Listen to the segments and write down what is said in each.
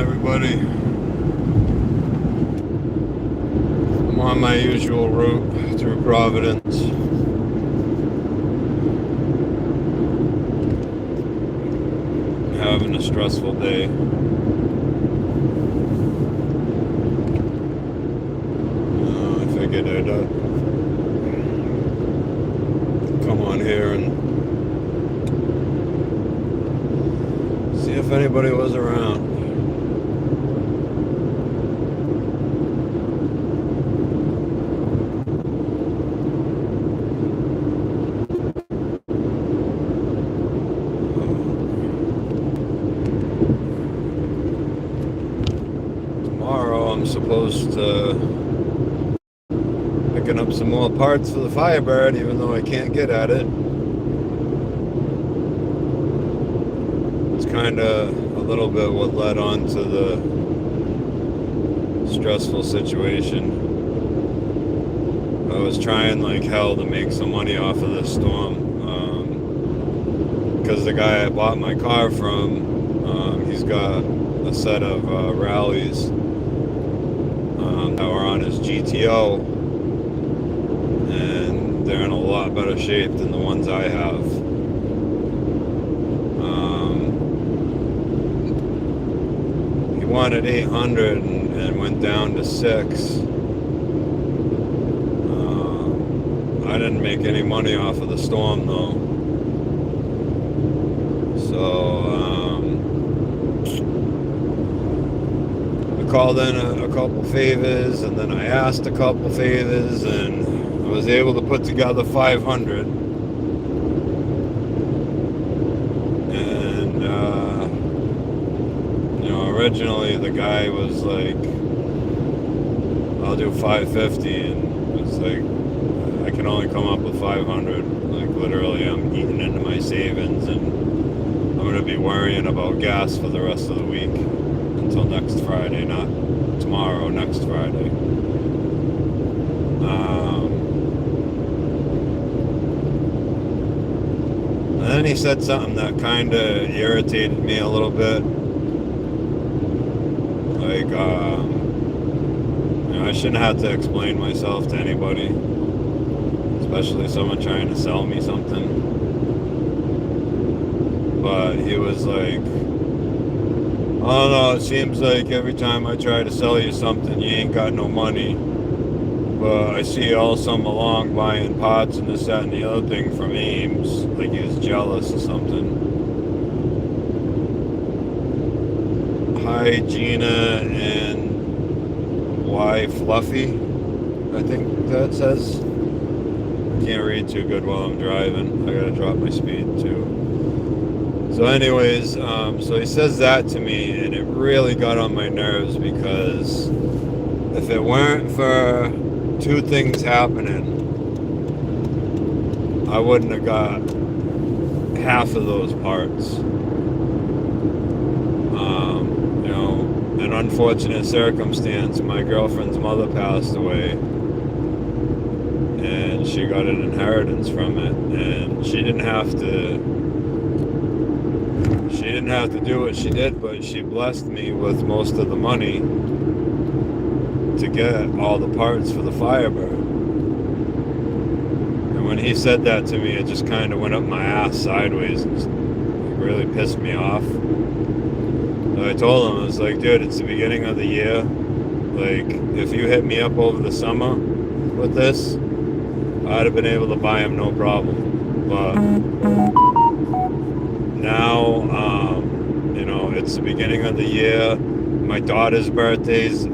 everybody? I'm on my usual route through Providence. I'm having a stressful day. I figured I'd come on here and see if anybody was around. I'm supposed to picking up some more parts for the Firebird, even though I can't get at it. It's kind of a little bit what led on to the stressful situation. I was trying like hell to make some money off of this storm, because the guy I bought my car from, he's got a set of rallies that were on his GTO, and they're in a lot better shape than the ones I have. He wanted 800 and went down to 6. I didn't make any money off of the storm though, so called in a couple favors, and then I asked a couple favors, and I was able to put together 500. And originally the guy was like, I'll do 550, and it's like, I can only come up with 500. Like literally I'm eating into my savings, and I'm going to be worrying about gas for the rest of the week until next Friday, not tomorrow, next Friday. And then he said something that kind of irritated me a little bit. Like, I shouldn't have to explain myself to anybody, especially someone trying to sell me something. But he was like, I don't know, it seems like every time I try to sell you something, you ain't got no money. But I see you all summer long buying pots and this, that, and the other thing from Ames. Like he was jealous or something. Hi, Gina and Y Fluffy, I think that says. I can't read too good while I'm driving. I gotta drop my speed too. So anyways, so he says that to me, and it really got on my nerves, because if it weren't for two things happening, I wouldn't have got half of those parts. An unfortunate circumstance, my girlfriend's mother passed away, and she got an inheritance from it, and she didn't have to do what she did, but she blessed me with most of the money to get all the parts for the Firebird. And when he said that to me, it just kind of went up my ass sideways and it really pissed me off. So I told him, I was like, dude, it's the beginning of the year. Like, if you hit me up over the summer with this, I'd have been able to buy him no problem. But now, it's the beginning of the year. My daughter's birthday's on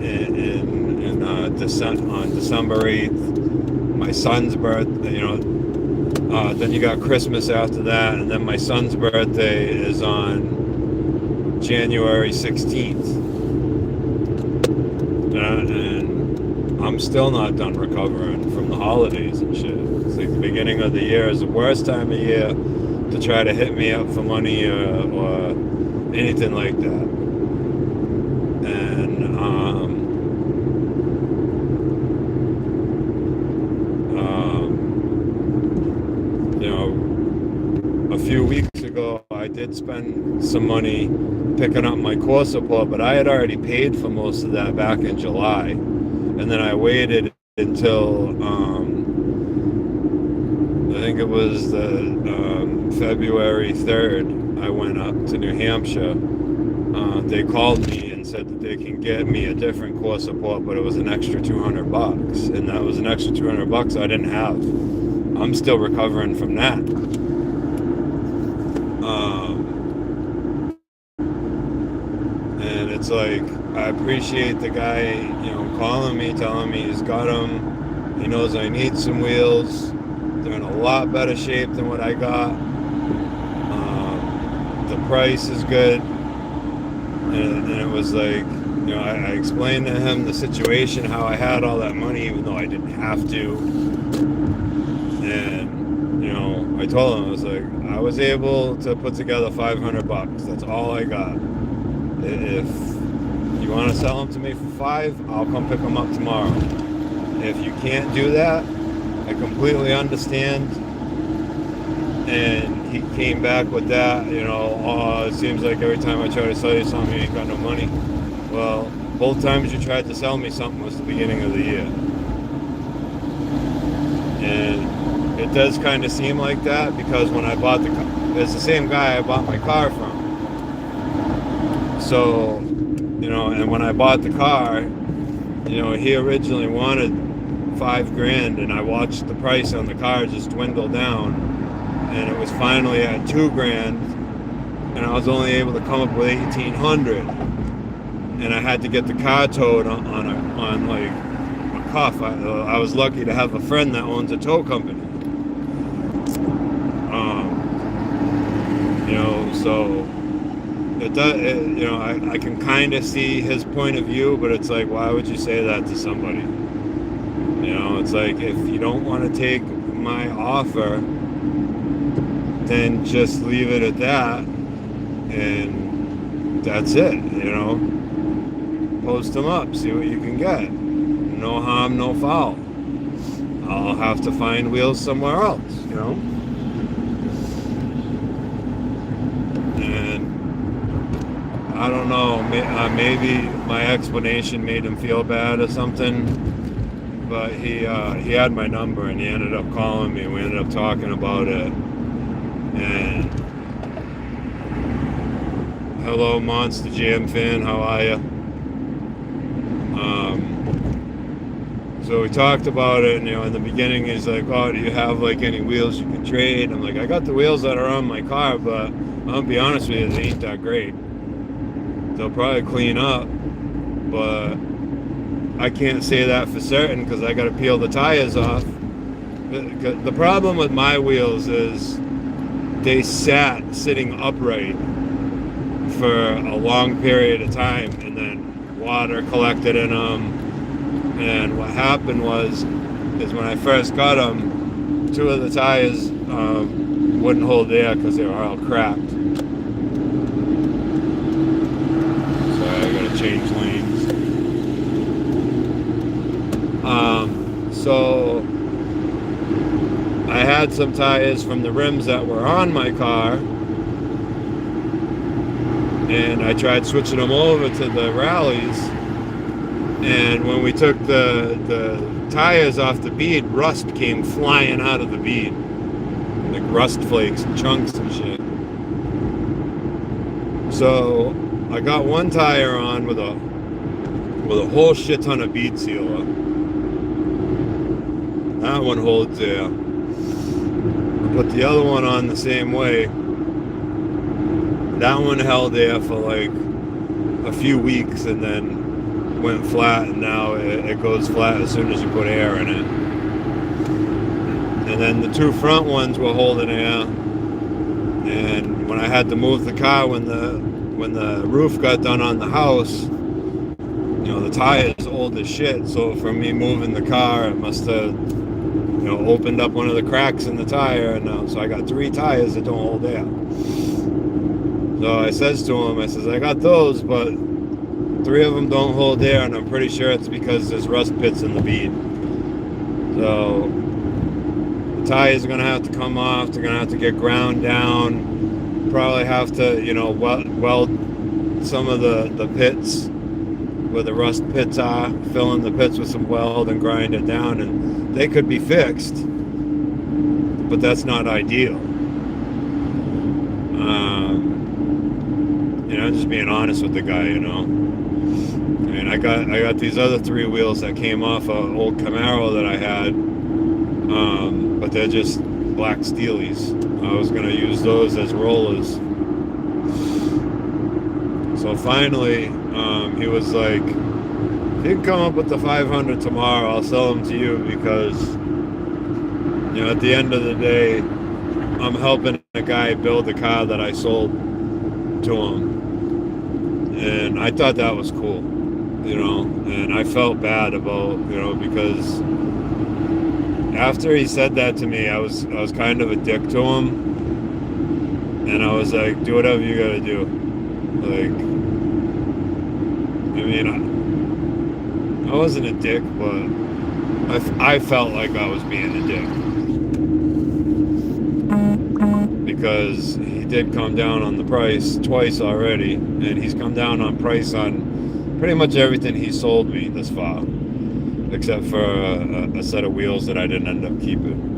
December 8th. My son's birthday, then you got Christmas after that, and then my son's birthday is on January 16th. And I'm still not done recovering from the holidays and shit. It's like the beginning of the year is the worst time of year to try to hit me up for money or anything like that. And a few weeks ago I did spend some money picking up my core support, but I had already paid for most of that back in July. And then I waited until, I think it was the February 3rd, I went up to New Hampshire. They called me and said that they can get me a different core support, but it was an extra $200, and that was an extra $200 I didn't have. I'm still recovering from that. And it's like, I appreciate the guy, you know, calling me, telling me he's got them. He knows I need some wheels. They're in a lot better shape than what I got. The price is good. And it was like, you know, I explained to him the situation, how I had all that money, even though I didn't have to. And, you know, I told him, I was like, I was able to put together $500. That's all I got. If you want to sell them to me for $5, I'll come pick them up tomorrow. If you can't do that, I completely understand. And he came back with that, you know, oh, it seems like every time I try to sell you something, you ain't got no money. Well, both times you tried to sell me something was the beginning of the year. And it does kind of seem like that, because when I bought the car, it's the same guy I bought my car from. So, you know, and when I bought the car, you know, he originally wanted $5,000, and I watched the price on the car just dwindle down. And it was finally at $2,000, and I was only able to come up with $1,800, and I had to get the car towed on like a cuff. I was lucky to have a friend that owns a tow company. You know, so it does. You know, I can kind of see his point of view, but it's like, why would you say that to somebody? You know, it's like, if you don't want to take my offer, then just leave it at that, and that's it, you know. Post them up, see what you can get. No harm, no foul. I'll have to find wheels somewhere else, you know. And I don't know, maybe my explanation made him feel bad or something, but he had my number, and he ended up calling me. We ended up talking about it. And hello, Monster Jam fan, how are you? So we talked about it, and, you know, in the beginning he's like, oh, do you have like any wheels you can trade? I'm like, I got the wheels that are on my car, but I'll be honest with you, they ain't that great. They'll probably clean up, but I can't say that for certain, because I got to peel the tires off. The problem with my wheels is they sat sitting upright for a long period of time, and then water collected in them. And what happened is when I first got them, 2 of the tires wouldn't hold air because they were all cracked. So I gotta change lanes. So I had some tires from the rims that were on my car, and I tried switching them over to the rallies, and when we took the tires off the bead, rust came flying out of the bead, like rust flakes and chunks and shit. So I got one tire on with a whole shit ton of bead sealer. That one holds air. Put the other one on the same way. That one held air for like a few weeks and then went flat, and now it goes flat as soon as you put air in it. And then the 2 front ones were holding air, and when I had to move the car, when the roof got done on the house, you know, the tire is old as shit, so for me moving the car, it must have, you know, opened up one of the cracks in the tire, and so I got 3 tires that don't hold air. So I says to him, I says, I got those, but 3 of them don't hold air, and I'm pretty sure it's because there's rust pits in the bead. So the tires are going to have to come off. They're going to have to get ground down. Probably have to, weld some of the pits where the rust pits are, fill in the pits with some weld and grind it down, and they could be fixed, but that's not ideal. Just being honest with the guy, I mean, I got these other three wheels that came off an old Camaro that I had, but they're just black steelies. I was gonna use those as rollers. So finally, he was like, "If you can come up with the 500 tomorrow, I'll sell them to you because, at the end of the day, I'm helping a guy build a car that I sold to him." And I thought that was cool, and I felt bad about, because after he said that to me, I was kind of a dick to him, and I was like, "Do whatever you gotta do." Like, I mean, I wasn't a dick, but I felt like I was being a dick because he did come down on the price twice already, and he's come down on price on pretty much everything he sold me this far, except for a set of wheels that I didn't end up keeping.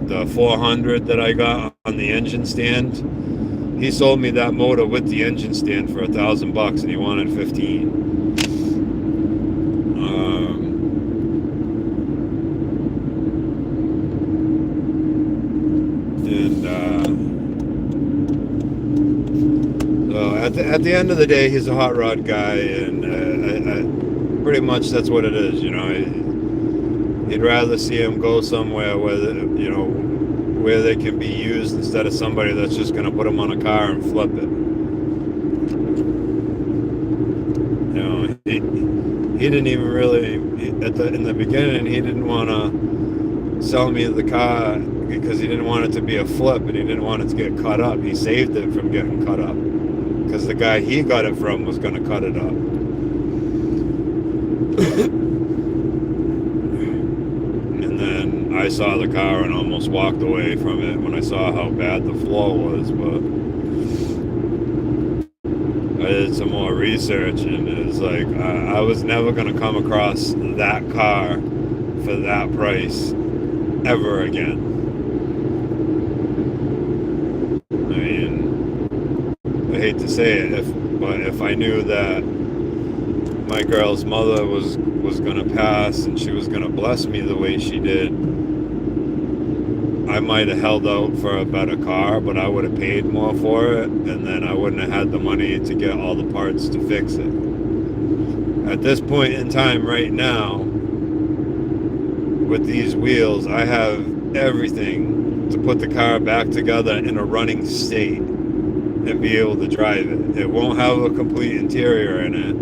The 400 that I got on the engine stand, he sold me that motor with the engine stand for $1,000, and he wanted 15. So at the end of the day, he's a hot rod guy, and pretty much that's what it is. He'd rather see him go somewhere where they can be used instead of somebody that's just going to put them on a car and flip it. He didn't even really in the beginning. He didn't want to sell me the car because he didn't want it to be a flip, and he didn't want it to get cut up. He saved it from getting cut up because the guy he got it from was going to cut it up. And then I saw the car and almost walked away from it when I saw how bad the flow was, but I did some more research, and it was like I was never going to come across that car for that price ever again. I mean, I hate to say it, but if I knew that my girl's mother was going to pass and she was going to bless me the way she did, I might have held out for a better car, but I would have paid more for it, and then I wouldn't have had the money to get all the parts to fix it. At this point in time right now, with these wheels, I have everything to put the car back together in a running state and be able to drive it. It won't have a complete interior in it,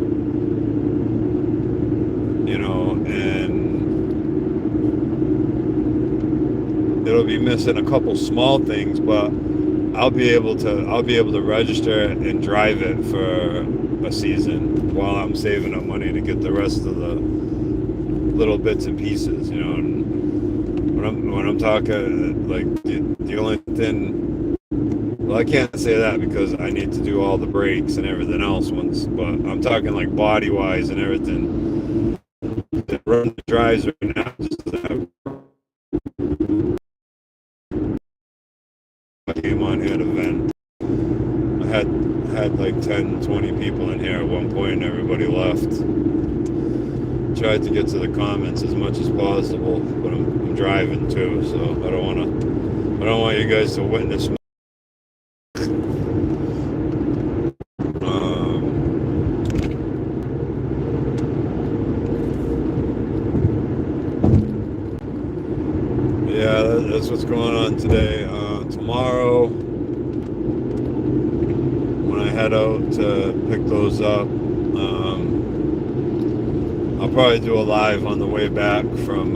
and it'll be missing a couple small things, but I'll be able to register it and drive it for a season while I'm saving up money to get the rest of the little bits and pieces, and when I'm talking like the only thing, well, I can't say that because I need to do all the brakes and everything else once, but I'm talking like body wise and everything. The run the drives right now just I came on here to vent. I had like 10, 20 people in here at one point, and everybody left. Tried to get to the comments as much as possible, but I'm driving too, so I don't want you guys to witness me. Yeah, that's what's going on today. Tomorrow, when I head out to pick those up, I'll probably do a live on the way back from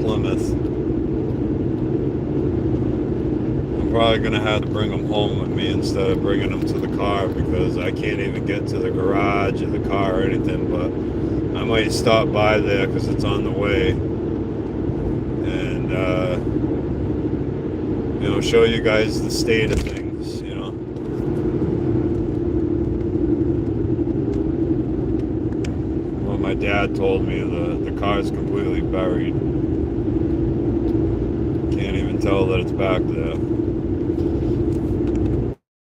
Plymouth. I'm probably going to have to bring them home with me instead of bringing them to the car because I can't even get to the garage or the car or anything, but I might stop by there because it's on the way. And show you guys the state of things. Well, my dad told me the car's completely buried. Can't even tell that it's back there.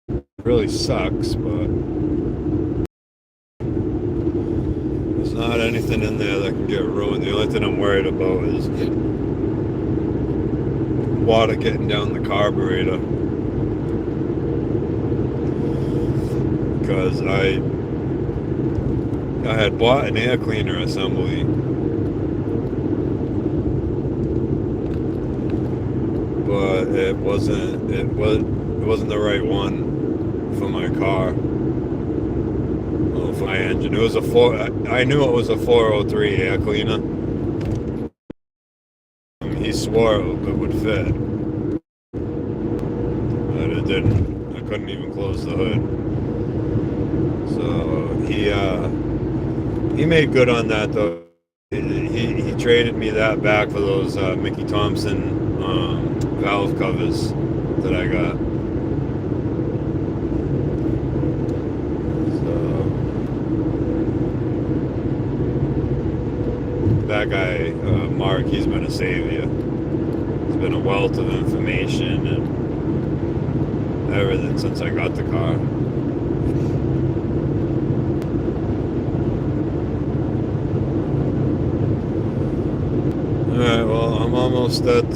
It really sucks, but there's not anything in there that can get ruined. The only thing I'm worried about is water getting down the carburetor, because I had bought an air cleaner assembly, but it wasn't the right one for my car. Well, for my engine. I knew it was a 403 air cleaner. He swore it would fit, but it didn't. I couldn't even close the hood. So he made good on that, though. He traded me that back for those Mickey Thompson valve covers that I got. So that guy, Mark, he's been a savior. He's been a wealth of information and everything since I got the car. Alright, well, I'm almost at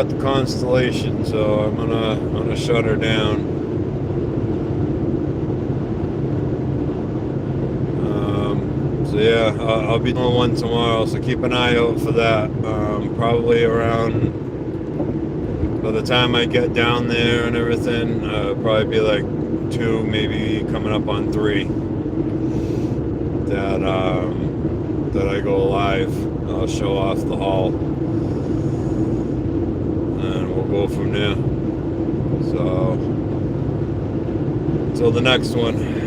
the Constellation, so I'm gonna shut her down. So yeah, I'll be doing one tomorrow, so keep an eye out for that. Probably around, by the time I get down there and everything, probably be like 2, maybe coming up on 3. That I go live. I'll show off the haul, and we'll go from there. So, until the next one.